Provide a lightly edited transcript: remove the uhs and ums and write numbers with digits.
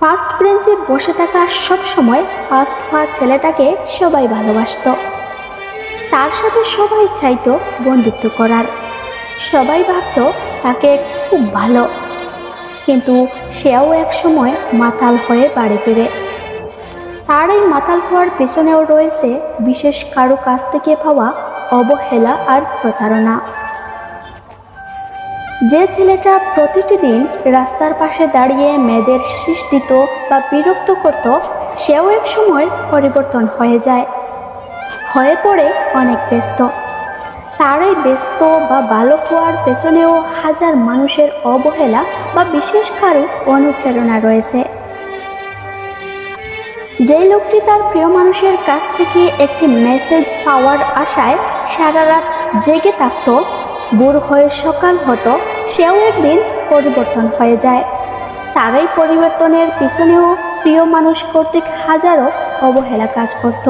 First বেঞ্চে বসে থাকা সব সময় ফার্স্ট হওয়া ছেলেটাকে সবাই ভালোবাসতো। তার সাথে সবাই চাইতো বন্ধুত্ব করার। সবাই ভাবতো তাকে খুব ভালো, কিন্তু সেও এক সময় মাতাল হয়ে বাড়ি ফিরে। তার এই মাতাল হওয়ার পেছনেও রয়েছে বিশেষ কারো কাছ থেকে পাওয়া অবহেলা আর প্রতারণা। যে ছেলেটা প্রতিটি দিন রাস্তার পাশে দাঁড়িয়ে মেয়েদের শীষ দিত বা বিরক্ত করত, সেও এক সময় পরিবর্তন হয়ে পড়ে অনেক ব্যস্ত। তার এই ব্যস্ত বা ভালো হওয়ার পেছনেও হাজার মানুষের অবহেলা বা বিশেষ কারো অনুপ্রেরণা রয়েছে। যে লোকটি তার প্রিয় মানুষের কাছ থেকে একটি মেসেজ পাওয়ার আশায় সারা রাত জেগে থাকত, ভোর হয়ে সকাল হতো, সেও একদিন পরিবর্তন হয়ে যায়। তার এই পরিবর্তনের পিছনেও প্রিয় মানুষ কর্তৃক হাজারো অবহেলা কাজ করত।